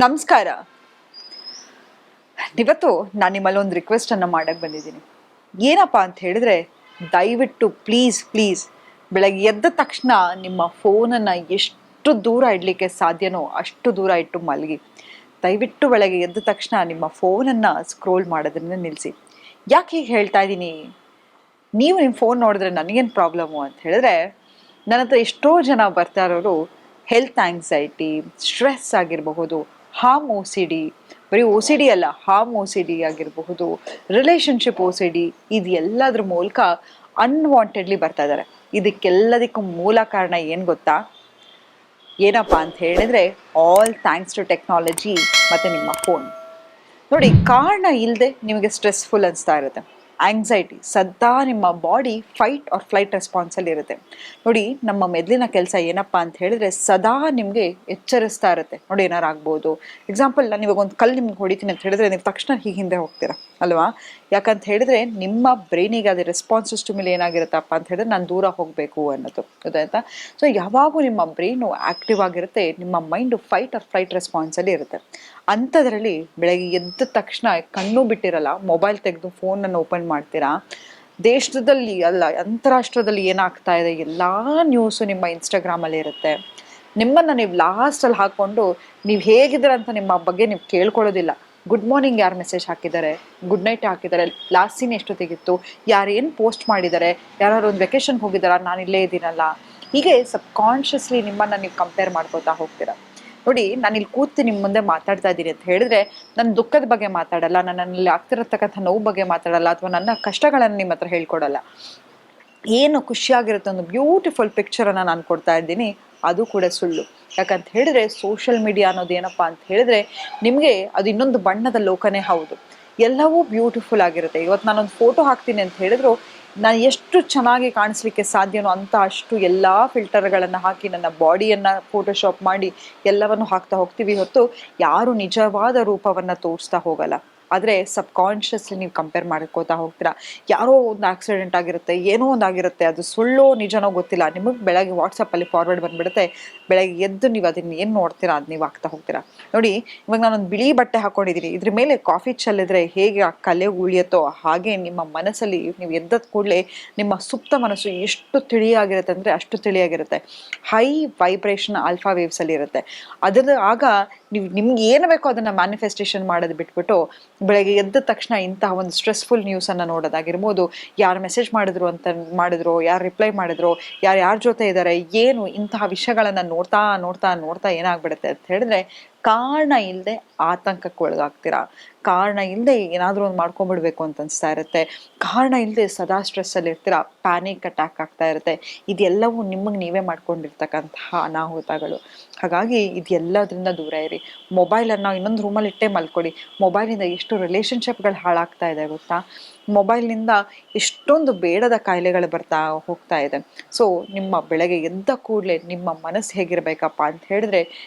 ನಮಸ್ಕಾರ. ಇವತ್ತು ನಾನು ನಿಮ್ಮಲ್ಲಿ ಒಂದು ರಿಕ್ವೆಸ್ಟನ್ನು ಮಾಡಕ್ಕೆ ಬಂದಿದ್ದೀನಿ. ಏನಪ್ಪ ಅಂತ ಹೇಳಿದ್ರೆ, ದಯವಿಟ್ಟು ಪ್ಲೀಸ್ ಪ್ಲೀಸ್ ಬೆಳಗ್ಗೆ ಎದ್ದ ತಕ್ಷಣ ನಿಮ್ಮ ಫೋನನ್ನು ಎಷ್ಟು ದೂರ ಇಡಲಿಕ್ಕೆ ಸಾಧ್ಯನೋ ಅಷ್ಟು ದೂರ ಇಟ್ಟು ಮಲಗಿ. ದಯವಿಟ್ಟು ಬೆಳಗ್ಗೆ ಎದ್ದ ತಕ್ಷಣ ನಿಮ್ಮ ಫೋನನ್ನು ಸ್ಕ್ರೋಲ್ ಮಾಡೋದನ್ನು ನಿಲ್ಲಿಸಿ. ಯಾಕೆ ಹೀಗೆ ಹೇಳ್ತಾ ಇದ್ದೀನಿ? ನೀವು ನಿಮ್ಮ ಫೋನ್ ನೋಡಿದ್ರೆ ನನಗೇನು ಪ್ರಾಬ್ಲಮ್ಮು ಅಂತ ಹೇಳಿದ್ರೆ, ನನ್ನ ಹತ್ರ ಎಷ್ಟೋ ಜನ ಬರ್ತಾ ಇರೋರು ಹೆಲ್ತ್ ಆಂಗ್ಸೈಟಿ, ಸ್ಟ್ರೆಸ್ ಆಗಿರಬಹುದು, ಹಾರ್ಮ್ ಒ ಸಿ ಡಿ, ಬರೀ ಒ ಸಿ ಡಿ ಅಲ್ಲ, ಹಾರ್ಮ್ ಒ ಸಿ ಡಿ ಆಗಿರಬಹುದು, ರಿಲೇಷನ್ಶಿಪ್ ಒ ಸಿ ಡಿ, ಇದು ಎಲ್ಲದ್ರ ಮೂಲಕ ಅನ್ವಾಂಟೆಡ್ಲಿ ಬರ್ತಾ ಇದ್ದಾರೆ. ಇದಕ್ಕೆಲ್ಲದಕ್ಕೂ ಮೂಲ ಕಾರಣ ಏನು ಗೊತ್ತಾ? ಏನಪ್ಪ ಅಂತ ಹೇಳಿದ್ರೆ, ಆಲ್ ಥ್ಯಾಂಕ್ಸ್ ಟು ಟೆಕ್ನಾಲಜಿ ಮತ್ತು ನಿಮ್ಮ ಫೋನ್. ನೋಡಿ, ಕಾರಣ ಇಲ್ಲದೆ ನಿಮಗೆ ಸ್ಟ್ರೆಸ್ಫುಲ್ ಅನಿಸ್ತಾ ಇರುತ್ತೆ. ಆಂಗ್ಸೈಟಿ, ಸದಾ ನಿಮ್ಮ ಬಾಡಿ ಫೈಟ್ ಆರ್ ಫ್ಲೈಟ್ ರೆಸ್ಪಾನ್ಸಲ್ಲಿ ಇರುತ್ತೆ. ನೋಡಿ, ನಮ್ಮ ಮೆದುಳಿನ ಕೆಲಸ ಏನಪ್ಪ ಅಂತ ಹೇಳಿದ್ರೆ ಸದಾ ನಿಮಗೆ ಎಚ್ಚರಿಸ್ತಾ ಇರುತ್ತೆ. ನೋಡಿ, ಏನಾರು ಆಗ್ಬೋದು. ಎಕ್ಸಾಂಪಲ್, ನಾನು ಇವಾಗ ಒಂದು ಕಲ್ಲು ನಿಮ್ಗೆ ಹೊಡಿತೀನಿ ಅಂತ ಹೇಳಿದ್ರೆ ನೀವು ತಕ್ಷಣ ಹೀಗೆ ಹಿಂದೆ ಹೋಗ್ತೀರಾ ಅಲ್ವಾ? ಯಾಕಂತ ಹೇಳಿದ್ರೆ ನಿಮ್ಮ ಬ್ರೈನಿಗೆ ಅದು ರೆಸ್ಪಾನ್ಸ್ ಮೇಲೆ ಏನಾಗಿರುತ್ತಪ್ಪ ಅಂತ ಹೇಳಿದ್ರೆ ನಾನು ದೂರ ಹೋಗಬೇಕು ಅನ್ನೋದು, ಗೊತ್ತಾಯ್ತಾ? ಸೊ ಯಾವಾಗೂ ನಿಮ್ಮ ಬ್ರೈನು ಆ್ಯಕ್ಟಿವ್ ಆಗಿರುತ್ತೆ, ನಿಮ್ಮ ಮೈಂಡು ಫೈಟ್ ಆರ್ ಫ್ಲೈಟ್ ರೆಸ್ಪಾನ್ಸಲ್ಲಿ ಇರುತ್ತೆ. ಅಂಥದ್ರಲ್ಲಿ ಬೆಳಗ್ಗೆ ಎದ್ದ ತಕ್ಷಣ ಕಣ್ಣು ಬಿಟ್ಟಿರಲ್ಲ, ಮೊಬೈಲ್ ತೆಗೆದು ಫೋನನ್ನು ಓಪನ್ ಮಾಡ್ತೀರಾ. ದೇಶದಲ್ಲಿ ಅಲ್ಲ, ಅಂತಾರಾಷ್ಟ್ರದಲ್ಲಿ ಏನಾಗ್ತಾ ಇದೆ ಎಲ್ಲ ನ್ಯೂಸು ನಿಮ್ಮ ಇನ್ಸ್ಟಾಗ್ರಾಮಲ್ಲಿ ಇರುತ್ತೆ. ನಿಮ್ಮನ್ನು ನೀವು ಲಾಸ್ಟಲ್ಲಿ ಹಾಕ್ಕೊಂಡು ನೀವು ಹೇಗಿದ್ದೀರ ಅಂತ ನಿಮ್ಮ ಬಗ್ಗೆ ನೀವು ಕೇಳ್ಕೊಳ್ಳೋದಿಲ್ಲ. ಗುಡ್ ಮಾರ್ನಿಂಗ್ ಯಾರು ಮೆಸೇಜ್ ಹಾಕಿದ್ದಾರೆ, ಗುಡ್ ನೈಟ್ ಹಾಕಿದ್ದಾರೆ, ಲಾಸ್ಟ್ ಸೀನ್ ಎಷ್ಟೊತ್ತಿಗಿತ್ತು, ಯಾರು ಏನು ಪೋಸ್ಟ್ ಮಾಡಿದ್ದಾರೆ, ಯಾರು ಒಂದು ವೆಕೇಶನ್ ಹೋಗಿದ್ದಾರಾ, ನಾನು ಇಲ್ಲೇ ಇದ್ದೀನಲ್ಲ, ಹೀಗೆ ಸಬ್ಕಾನ್ಷಿಯಸ್ಲಿ ನಿಮ್ಮನ್ನು ನೀವು ಕಂಪೇರ್ ಮಾಡ್ಕೋತಾ ಹೋಗ್ತೀರಾ. ನೋಡಿ, ನಾನು ಇಲ್ಲಿ ಕೂತು ನಿಮ್ಮ ಮುಂದೆ ಮಾತಾಡ್ತಾ ಇದ್ದೀನಿ ಅಂತ ಹೇಳಿದ್ರೆ ನನ್ನ ದುಃಖದ ಬಗ್ಗೆ ಮಾತಾಡಲ್ಲ, ನನ್ನಲ್ಲಿ ಆಗ್ತಿರತಕ್ಕಂಥ ನೋವು ಬಗ್ಗೆ ಮಾತಾಡಲ್ಲ, ಅಥವಾ ನನ್ನ ಕಷ್ಟಗಳನ್ನು ನಿಮ್ಮ ಹತ್ರ ಹೇಳ್ಕೊಡಲ್ಲ. ಏನು ಖುಷಿಯಾಗಿರುತ್ತೆ ಒಂದು ಬ್ಯೂಟಿಫುಲ್ ಪಿಕ್ಚರನ್ನು ನಾನು ಕೊಡ್ತಾ ಇದ್ದೀನಿ, ಅದು ಕೂಡ ಸುಳ್ಳು. ಯಾಕಂತ ಹೇಳಿದ್ರೆ ಸೋಷಿಯಲ್ ಮೀಡಿಯಾ ಅನ್ನೋದು ಏನಪ್ಪ ಅಂತ ಹೇಳಿದ್ರೆ ನಿಮಗೆ ಅದು ಇನ್ನೊಂದು ಬಣ್ಣದ ಲೋಕನೇ ಹೌದು. ಎಲ್ಲವೂ ಬ್ಯೂಟಿಫುಲ್ ಆಗಿರುತ್ತೆ. ಇವತ್ತು ನಾನೊಂದು ಫೋಟೋ ಹಾಕ್ತೀನಿ ಅಂತ ಹೇಳಿದ್ರು ನಾನು ಎಷ್ಟು ಚೆನ್ನಾಗಿ ಕಾಣಿಸ್ಲಿಕ್ಕೆ ಸಾಧ್ಯನೋ ಅಂತ ಅಷ್ಟು ಎಲ್ಲ ಫಿಲ್ಟರ್ಗಳನ್ನು ಹಾಕಿ ನನ್ನ ಬಾಡಿಯನ್ನು ಫೋಟೋಶಾಪ್ ಮಾಡಿ ಎಲ್ಲವನ್ನು ಹಾಕ್ತಾ ಹೋಗ್ತೀವಿ ಹೊತ್ತು ಯಾರು ನಿಜವಾದ ರೂಪವನ್ನು ತೋರಿಸ್ತಾ ಹೋಗಲ್ಲ. ಆದರೆ ಸಬ್ಕಾನ್ಷಿಯಸ್ಲಿ ನೀವು ಕಂಪೇರ್ ಮಾಡ್ಕೋತಾ ಹೋಗ್ತೀರಾ. ಯಾರೋ ಒಂದು ಆಕ್ಸಿಡೆಂಟ್ ಆಗಿರುತ್ತೆ, ಏನೋ ಒಂದು ಆಗಿರುತ್ತೆ, ಅದು ಸುಳ್ಳೋ ನಿಜನೋ ಗೊತ್ತಿಲ್ಲ, ನಿಮಗೆ ಬೆಳಗ್ಗೆ ವಾಟ್ಸಪ್ಪಲ್ಲಿ ಫಾರ್ವರ್ಡ್ ಬಂದುಬಿಡುತ್ತೆ. ಬೆಳಗ್ಗೆ ಎದ್ದು ನೀವು ಅದನ್ನು ಏನು ನೋಡ್ತೀರಾ ಅದು ನೀವು ಆಗ್ತಾ ಹೋಗ್ತೀರಾ. ನೋಡಿ, ಇವಾಗ ನಾನೊಂದು ಬಿಳಿ ಬಟ್ಟೆ ಹಾಕ್ಕೊಂಡಿದ್ದೀನಿ, ಇದ್ರ ಮೇಲೆ ಕಾಫಿ ಚೆಲ್ಲಿದ್ರೆ ಹೇಗೆ ಆ ಕಲೆ ಉಳಿಯುತ್ತೋ ಹಾಗೆ ನಿಮ್ಮ ಮನಸ್ಸಲ್ಲಿ ನೀವು ಎದ್ದದ ಕೂಡಲೇ ನಿಮ್ಮ ಸುಪ್ತ ಮನಸ್ಸು ಎಷ್ಟು ತಿಳಿಯಾಗಿರುತ್ತೆ ಅಂದರೆ ಅಷ್ಟು ತಿಳಿಯಾಗಿರುತ್ತೆ. ಹೈ ವೈಬ್ರೇಷನ್ ಆಲ್ಫಾ ವೇವ್ಸಲ್ಲಿ ಇರುತ್ತೆ. ಅದರ ಆಗ ನಿಮ್ಗೆ ಏನು ಬೇಕೋ ಅದನ್ನು ಮ್ಯಾನಿಫೆಸ್ಟೇಷನ್ ಮಾಡೋದು ಬಿಟ್ಬಿಟ್ಟು ಬೆಳಗ್ಗೆ ಎದ್ದ ತಕ್ಷಣ ಇಂತಹ ಒಂದು ಸ್ಟ್ರೆಸ್ಫುಲ್ ನ್ಯೂಸನ್ನು ನೋಡೋದಾಗಿರ್ಬೋದು, ಯಾರು ಮೆಸೇಜ್ ಮಾಡಿದ್ರು, ಯಾರು ರಿಪ್ಲೈ ಮಾಡಿದ್ರು, ಯಾರ ಜೊತೆ ಇದ್ದಾರೆ, ಏನು ಇಂತಹ ವಿಷಯಗಳನ್ನು ನೋಡ್ತಾ ನೋಡ್ತಾ ನೋಡ್ತಾ ಏನಾಗ್ಬಿಡುತ್ತೆ ಅಂತ ಹೇಳಿದ್ರೆ ಕಾರಣ ಇಲ್ಲದೆ ಆತಂಕಕ್ಕೆ ಒಳಗಾಗ್ತೀರಾ. ಕಾರಣ ಇಲ್ಲದೆ ಏನಾದರೂ ಒಂದು ಮಾಡ್ಕೊಂಡ್ಬಿಡ್ಬೇಕು ಅಂತ ಅನಿಸ್ತಾ ಇರುತ್ತೆ. ಕಾರಣ ಇಲ್ಲದೆ ಸದಾ ಸ್ಟ್ರೆಸ್ಸಲ್ಲಿ ಇರ್ತೀರಾ, ಪ್ಯಾನಿಕ್ ಅಟ್ಯಾಕ್ ಆಗ್ತಾ ಇರುತ್ತೆ. ಇದೆಲ್ಲವೂ ನಿಮಗೆ ನೀವೇ ಮಾಡ್ಕೊಂಡಿರ್ತಕ್ಕಂತಹ ಅನಾಹುತಗಳು. ಹಾಗಾಗಿ ಇದೆಲ್ಲದರಿಂದ ದೂರ ಇರಿ. ಮೊಬೈಲನ್ನು ಇನ್ನೊಂದು ರೂಮಲ್ಲಿ ಇಟ್ಟೇ ಮಲ್ಕೊಳ್ಳಿ. ಮೊಬೈಲಿಂದ ಎಷ್ಟು ರಿಲೇಷನ್ಶಿಪ್ಗಳು ಹಾಳಾಗ್ತಾ ಇದೆ ಗೊತ್ತಾ? ಮೊಬೈಲ್ನಿಂದ ಎಷ್ಟೊಂದು ಬೇಡದ ಕಾಯಿಲೆಗಳು ಬರ್ತಾ ಹೋಗ್ತಾ ಇದೆ. ಸೊ ನಿಮ್ಮ ಬೆಳಗ್ಗೆ ಎದ್ದ ಕೂಡಲೇ ನಿಮ್ಮ ಮನಸ್ಸು ಹೇಗಿರಬೇಕಪ್ಪ ಅಂತ ಹೇಳಿದ್ರೆ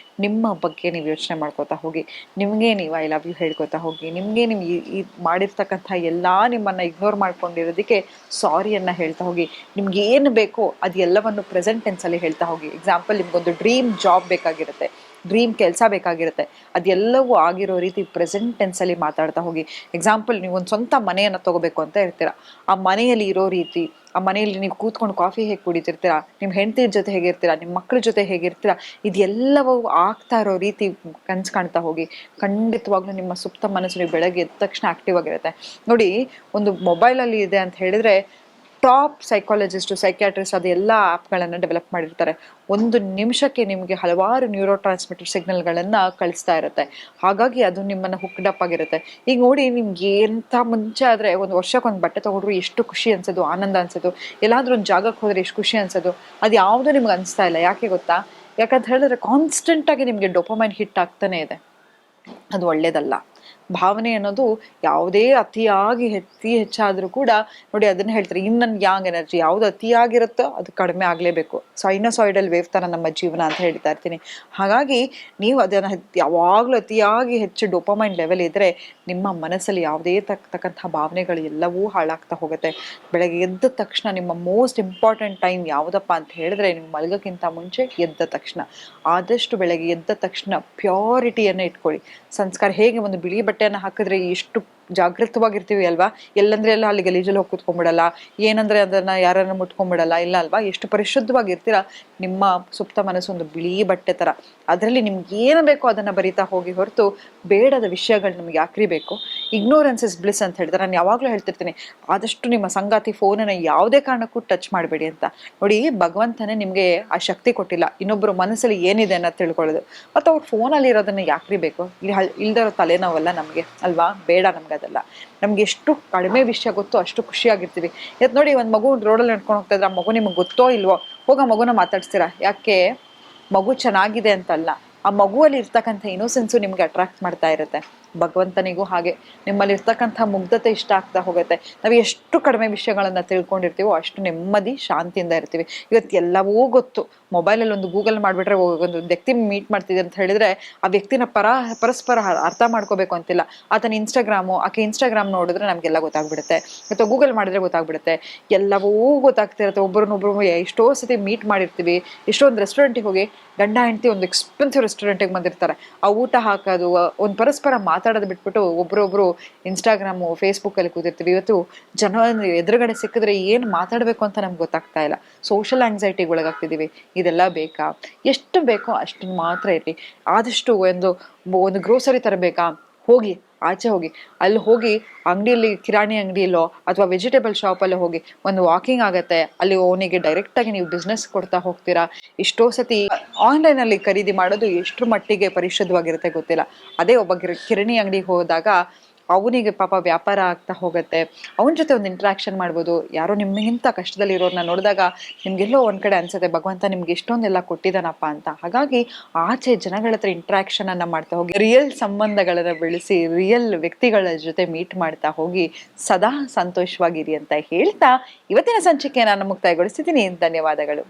ನಿಮ್ಮ ಬಗ್ಗೆ ನೀವು ಯೋಚನೆ ಮಾಡ್ಕೋತಾ ಹೋಗಿ, ನಿಮಗೆ ನೀವು ಐ ಲವ್ ಯು ಹೇಳ್ಕೊತಾ ಹೋಗಿ, ನಿಮಗೆ ನೀವು ಈ ಮಾಡಿರ್ತಕ್ಕಂಥ ಎಲ್ಲ ನಿಮ್ಮನ್ನು ಇಗ್ನೋರ್ ಮಾಡ್ಕೊಂಡಿರೋದಕ್ಕೆ ಸಾರಿಯನ್ನು ಹೇಳ್ತಾ ಹೋಗಿ. ನಿಮ್ಗೆ ಏನು ಬೇಕೋ ಅದು ಎಲ್ಲವನ್ನು ಪ್ರೆಸೆಂಟ್ ಟೆನ್ಸಲ್ಲಿ ಹೇಳ್ತಾ ಹೋಗಿ. ಎಕ್ಸಾಂಪಲ್, ನಿಮ್ಗೊಂದು ಡ್ರೀಮ್ ಜಾಬ್ ಬೇಕಾಗಿರುತ್ತೆ, ಡ್ರೀಮ್ ಕೆಲಸ ಬೇಕಾಗಿರುತ್ತೆ, ಅದೆಲ್ಲವೂ ಆಗಿರೋ ರೀತಿ ಪ್ರೆಸೆಂಟ್ ಟೆನ್ಸಲ್ಲಿ ಮಾತಾಡ್ತಾ ಹೋಗಿ. ಎಕ್ಸಾಂಪಲ್, ನೀವು ಒಂದು ಸ್ವಂತ ಮನೆಯನ್ನು ತೊಗೋಬೇಕು ಅಂತ ಇರ್ತೀರಾ, ಆ ಮನೆಯಲ್ಲಿ ಇರೋ ರೀತಿ, ಆ ಮನೆಯಲ್ಲಿ ನೀವು ಕೂತ್ಕೊಂಡು ಕಾಫಿ ಹೇಗೆ ಕುಡಿತಿರ್ತೀರಾ, ನಿಮ್ಮ ಹೆಂಡತಿ ಜೊತೆ ಹೇಗಿರ್ತೀರಾ, ನಿಮ್ಮ ಮಕ್ಕಳ ಜೊತೆ ಹೇಗಿರ್ತೀರಾ, ಇದೆಲ್ಲವೂ ಆಗ್ತಾ ಇರೋ ರೀತಿ ಕನ್ಸು ಕಾಣ್ತಾ ಹೋಗಿ. ಖಂಡಿತವಾಗ್ಲೂ ನಿಮ್ಮ ಸುಪ್ತ ಮನಸ್ಸು ನೀವು ಬೆಳಗ್ಗೆ ಎದ್ದ ತಕ್ಷಣ ಆ್ಯಕ್ಟಿವ್ ಆಗಿರುತ್ತೆ. ನೋಡಿ, ಒಂದು ಮೊಬೈಲಲ್ಲಿ ಇದೆ ಅಂತ ಹೇಳಿದರೆ ಟಾಪ್ ಸೈಕಾಲಜಿಸ್ಟು, ಸೈಕ್ಯಾಟ್ರಿಸ್ಟ್ ಅದು ಎಲ್ಲ ಆ್ಯಪ್ಗಳನ್ನು ಡೆವಲಪ್ ಮಾಡಿರ್ತಾರೆ. ಒಂದು ನಿಮಿಷಕ್ಕೆ ನಿಮಗೆ ಹಲವಾರು ನ್ಯೂರೋ ಟ್ರಾನ್ಸ್ಮಿಟರ್ ಸಿಗ್ನಲ್ಗಳನ್ನು ಕಳಿಸ್ತಾ ಇರುತ್ತೆ. ಹಾಗಾಗಿ ಅದು ನಿಮ್ಮನ್ನು ಹುಕ್ಡಪ್ ಆಗಿರುತ್ತೆ. ಈಗ ನೋಡಿ, ನಿಮ್ಗೆ ಎಂಥ ಮುಂಚೆ ಆದರೆ ಒಂದು ವರ್ಷಕ್ಕೊಂದು ಬಟ್ಟೆ ತೊಗೊಂಡ್ರು ಎಷ್ಟು ಖುಷಿ ಅನ್ಸೋದು, ಆನಂದ ಅನ್ಸೋದು, ಎಲ್ಲಾದರೂ ಒಂದು ಜಾಗಕ್ಕೆ ಹೋದರೆ ಎಷ್ಟು ಖುಷಿ ಅನ್ಸೋದು. ಅದು ಯಾವುದೂ ನಿಮ್ಗೆ ಅನಿಸ್ತಾ ಇಲ್ಲ. ಯಾಕೆ ಗೊತ್ತಾ? ಯಾಕಂತ ಹೇಳಿದ್ರೆ ಕಾನ್ಸ್ಟೆಂಟಾಗಿ ನಿಮಗೆ ಡೋಪಮೈನ್ ಹಿಟ್ ಆಗ್ತಾನೆ ಇದೆ. ಅದು ಒಳ್ಳೇದಲ್ಲ. ಭಾವನೆ ಅನ್ನೋದು ಯಾವುದೇ ಅತಿಯಾಗಿ ಹೆಚ್ಚಾದ್ರೂ ಕೂಡ ನೋಡಿ ಅದನ್ನ ಹೇಳ್ತಾರೆ ಇನ್ ನನ್ ಯಾಂಗ್ ಎನರ್ಜಿ ಯಾವ್ದು ಅತಿಯಾಗಿರುತ್ತೋ ಅದು ಕಡಿಮೆ ಆಗ್ಲೇಬೇಕು. ಸೈನಸಾಯ್ಡಲ್ ವೇವ್ ತರ ನಮ್ಮ ಜೀವನ ಅಂತ ಹೇಳ್ತಾ ಇರ್ತೀನಿ. ಹಾಗಾಗಿ ನೀವು ಅದನ್ನ ಯಾವಾಗ್ಲೂ ಅತಿಯಾಗಿ ಹೆಚ್ಚು ಡೋಪಮೈನ್ ಲೆವೆಲ್ ಇದ್ರೆ ನಿಮ್ಮ ಮನಸ್ಸಲ್ಲಿ ಯಾವುದೇ ತಕ್ಕಂತಹ ಭಾವನೆಗಳು ಎಲ್ಲವೂ ಹಾಳಾಗ್ತಾ ಹೋಗುತ್ತೆ. ಬೆಳಗ್ಗೆ ಎದ್ದ ತಕ್ಷಣ ನಿಮ್ಮ ಮೋಸ್ಟ್ ಇಂಪಾರ್ಟೆಂಟ್ ಟೈಮ್ ಯಾವುದಪ್ಪ ಅಂತ ಹೇಳಿದ್ರೆ ನೀವು ಮಲಗೋಕ್ಕಿಂತ ಮುಂಚೆ ಎದ್ದ ತಕ್ಷಣ ಆದಷ್ಟು ಬೆಳಗ್ಗೆ ಎದ್ದ ತಕ್ಷಣ ಪ್ಯೂರಿಟಿಯನ್ನು ಇಟ್ಕೊಳ್ಳಿ. ಸಂಸ್ಕಾರ ಹೇಗೆ ಒಂದು ಬಿಳಿ ಬಟ್ಟೆಯನ್ನು ಹಾಕಿದ್ರೆ ಎಷ್ಟು ಜಾಗೃತವಾಗಿರ್ತೀವಿ ಅಲ್ವಾ, ಎಲ್ಲಂದ್ರೆ ಎಲ್ಲ ಅಲ್ಲಿ ಗಲೀಜಲ್ಲಿ ಹೋಗಿ ಕೂತ್ಕೊಂಡ್ಬಿಡಲ್ಲ, ಏನಂದ್ರೆ ಅದನ್ನ ಯಾರನ್ನ ಮುಟ್ಕೊಂಡ್ಬಿಡಲ್ಲ, ಇಲ್ಲ ಅಲ್ವಾ, ಎಷ್ಟು ಪರಿಶುದ್ಧವಾಗಿರ್ತೀರ. ನಿಮ್ಮ ಸುಪ್ತ ಮನಸ್ಸು ಒಂದು ಬಿಳಿ ಬಟ್ಟೆ ತರ, ಅದರಲ್ಲಿ ನಿಮ್ಗೆ ಏನು ಬೇಕೋ ಅದನ್ನ ಬರಿತಾ ಹೋಗಿ ಹೊರತು ಬೇಡದ ವಿಷಯಗಳು ನಿಮ್ಗೆ ಯಾಕ್ರಿ ಬೇಕು. ಇಗ್ನೋರೆನ್ಸ್ ಇಸ್ ಬ್ಲಿಸ್ ಅಂತ ಹೇಳಿದ್ರೆ ನಾನು ಯಾವಾಗ್ಲೂ ಹೇಳ್ತಿರ್ತೀನಿ, ಆದಷ್ಟು ನಿಮ್ಮ ಸಂಗಾತಿ ಫೋನನ್ನ ಯಾವುದೇ ಕಾರಣಕ್ಕೂ ಟಚ್ ಮಾಡಬೇಡಿ ಅಂತ. ನೋಡಿ, ಭಗವಂತನೇ ನಿಮ್ಗೆ ಆ ಶಕ್ತಿ ಕೊಟ್ಟಿಲ್ಲ ಇನ್ನೊಬ್ರು ಮನಸ್ಸಲ್ಲಿ ಏನಿದೆ ಅನ್ನೋದು ತಿಳ್ಕೊಳ್ಳೋದು, ಮತ್ತು ಅವ್ರ ಫೋನಲ್ಲಿ ಇರೋದನ್ನ ಯಾಕ್ರಿ ಬೇಕು. ಇಲ್ದಿರೋ ತಲೆನೋವಲ್ಲ ನಮ್ಗೆ ಅಲ್ವಾ, ಬೇಡ ನಮ್ಗೆ ಅದೆಲ್ಲ. ನಮ್ಗೆ ಎಷ್ಟು ಕಡಿಮೆ ವಿಷಯ ಗೊತ್ತೋ ಅಷ್ಟು ಖುಷಿಯಾಗಿರ್ತೀವಿ. ಇವತ್ತು ನೋಡಿ, ಒಂದು ಮಗು ರೋಡಲ್ಲಿ ನಡ್ಕೊಂಡು ಹೋಗ್ತಾ ಇದ್ರೆ ಆ ಮಗು ನಿಮ್ಗೆ ಗೊತ್ತೋ ಇಲ್ವೋ ಹೋಗ ಮಗುನ ಮಾತಾಡ್ಸ್ತೀರಾ. ಯಾಕೆ? ಮಗು ಚೆನ್ನಾಗಿದೆ ಅಂತಲ್ಲ, ಆ ಮಗುವಲ್ಲಿ ಇರ್ತಕ್ಕಂಥ ಇನ್ನೋಸೆನ್ಸು ನಿಮ್ಗೆ ಅಟ್ರಾಕ್ಟ್ ಮಾಡ್ತಾ ಇರುತ್ತೆ. ಭಗವಂತನಿಗೂ ಹಾಗೆ ನಿಮ್ಮಲ್ಲಿ ಇರ್ತಕ್ಕಂಥ ಮುಗ್ಧತೆ ಇಷ್ಟ ಆಗ್ತಾ ಹೋಗುತ್ತೆ. ನಾವು ಎಷ್ಟು ಕಡಿಮೆ ವಿಷಯಗಳನ್ನ ತಿಳ್ಕೊಂಡಿರ್ತೀವೋ ಅಷ್ಟು ನೆಮ್ಮದಿ ಶಾಂತಿಯಿಂದ ಇರ್ತೀವಿ. ಇವತ್ತು ಎಲ್ಲವೂ ಗೊತ್ತು, ಮೊಬೈಲಲ್ಲಿ ಒಂದು ಗೂಗಲ್ ಮಾಡಿಬಿಟ್ರೆ ಒಂದು ವ್ಯಕ್ತಿ ಮೀಟ್ ಮಾಡ್ತಿದೆ ಅಂತ ಹೇಳಿದ್ರೆ ಆ ವ್ಯಕ್ತಿನ ಪರಸ್ಪರ ಅರ್ಥ ಮಾಡ್ಕೋಬೇಕು ಅಂತಿಲ್ಲ. ಆತನ ಇನ್ಸ್ಟಾಗ್ರಾಮು, ಆಕೆ ಇನ್ಸ್ಟಾಗ್ರಾಮ್ ನೋಡಿದ್ರೆ ನಮಗೆಲ್ಲ ಗೊತ್ತಾಗ್ಬಿಡುತ್ತೆ, ಅಥವಾ ಗೂಗಲ್ ಮಾಡಿದ್ರೆ ಗೊತ್ತಾಗ್ಬಿಡುತ್ತೆ, ಎಲ್ಲವೂ ಗೊತ್ತಾಗ್ತಿರುತ್ತೆ. ಒಬ್ಬರನ್ನೊಬ್ರು ಎಷ್ಟೋ ಸತಿ ಮೀಟ್ ಮಾಡಿರ್ತೀವಿ. ಎಷ್ಟೊಂದು ರೆಸ್ಟೋರೆಂಟಿಗೆ ಹೋಗಿ ಗಂಡ ಹೆಂಡತಿ ಒಂದು ಎಕ್ಸ್ಪೆನ್ಸಿವ್ ರೆಸ್ಟೋರೆಂಟಿಗೆ ಬಂದಿರ್ತಾರೆ, ಆ ಊಟ ಹಾಕೋದು ಒಂದು ಪರಸ್ಪರ ಮಾತಾಡೋದು ಬಿಟ್ಬಿಟ್ಟು ಒಬ್ರೊಬ್ರು ಇನ್ಸ್ಟಾಗ್ರಾಮು ಫೇಸ್ಬುಕ್ಕಲ್ಲಿ ಕೂತಿರ್ತೀವಿ. ಇವತ್ತು ಜನ ಎದುರುಗಡೆ ಸಿಕ್ಕಿದ್ರೆ ಏನು ಮಾತಾಡಬೇಕು ಅಂತ ನಮ್ಗೆ ಗೊತ್ತಾಗ್ತಾ ಇಲ್ಲ. ಸೋಷಲ್ ಆಂಗ್ಸೈಟಿಗೆ ಒಳಗಾಗ್ತಿದ್ದೀವಿ. ಇದೆಲ್ಲ ಬೇಕಾ? ಎಷ್ಟು ಬೇಕೋ ಅಷ್ಟನ್ನು ಮಾತ್ರ ಇರಲಿ. ಆದಷ್ಟು ಒಂದು ಗ್ರೋಸರಿ ತರಬೇಕಾ, ಹೋಗಿ ಆಚೆ ಹೋಗಿ, ಅಲ್ಲಿ ಹೋಗಿ ಅಂಗಡಿಯಲ್ಲಿ, ಕಿರಾಣಿ ಅಂಗಡಿಯಲ್ಲೋ ಅಥವಾ ವೆಜಿಟೇಬಲ್ ಶಾಪಲ್ಲೋ ಹೋಗಿ ಒಂದು ವಾಕಿಂಗ್ ಆಗತ್ತೆ. ಅಲ್ಲಿ ಅವನಿಗೆ ಡೈರೆಕ್ಟಾಗಿ ನೀವು ಬಿಸ್ನೆಸ್ ಕೊಡ್ತಾ ಹೋಗ್ತೀರಾ. ಎಷ್ಟೋ ಸತಿ ಆನ್ಲೈನಲ್ಲಿ ಖರೀದಿ ಮಾಡೋದು ಎಷ್ಟರ ಮಟ್ಟಿಗೆ ಪರಿಶುದ್ಧವಾಗಿರುತ್ತೆ ಗೊತ್ತಿಲ್ಲ. ಅದೇ ಒಬ್ಬ ಕಿರಾಣಿ ಅಂಗಡಿಗೆ ಹೋದಾಗ ಅವನಿಗೆ ಪಾಪ ವ್ಯಾಪಾರ ಆಗ್ತಾ ಹೋಗುತ್ತೆ, ಅವನ ಜೊತೆ ಒಂದು ಇಂಟ್ರಾಕ್ಷನ್ ಮಾಡ್ಬೋದು. ಯಾರೋ ನಿಮ್ಗಿಂತ ಕಷ್ಟದಲ್ಲಿ ಇರೋರನ್ನ ನೋಡಿದಾಗ ನಿಮ್ಗೆಲ್ಲೋ ಒಂದ್ ಕಡೆ ಅನ್ಸುತ್ತೆ, ಭಗವಂತ ನಿಮ್ಗೆ ಎಷ್ಟೊಂದೆಲ್ಲ ಕೊಟ್ಟಿದ್ದಾನಪ್ಪ ಅಂತ. ಹಾಗಾಗಿ ಆಚೆ ಜನಗಳ ಹತ್ರ ಇಂಟ್ರಾಕ್ಷನ್ ಅನ್ನ ಮಾಡ್ತಾ ಹೋಗಿ, ರಿಯಲ್ ಸಂಬಂಧಗಳನ್ನ ಬೆಳೆಸಿ, ರಿಯಲ್ ವ್ಯಕ್ತಿಗಳ ಜೊತೆ ಮೀಟ್ ಮಾಡ್ತಾ ಹೋಗಿ ಸದಾ ಸಂತೋಷವಾಗಿರಿ ಅಂತ ಹೇಳ್ತಾ ಇವತ್ತಿನ ಸಂಚಿಕೆ ನಾನು ಮುಕ್ತಾಯಗೊಳಿಸಿದ್ದೀನಿ. ಧನ್ಯವಾದಗಳು.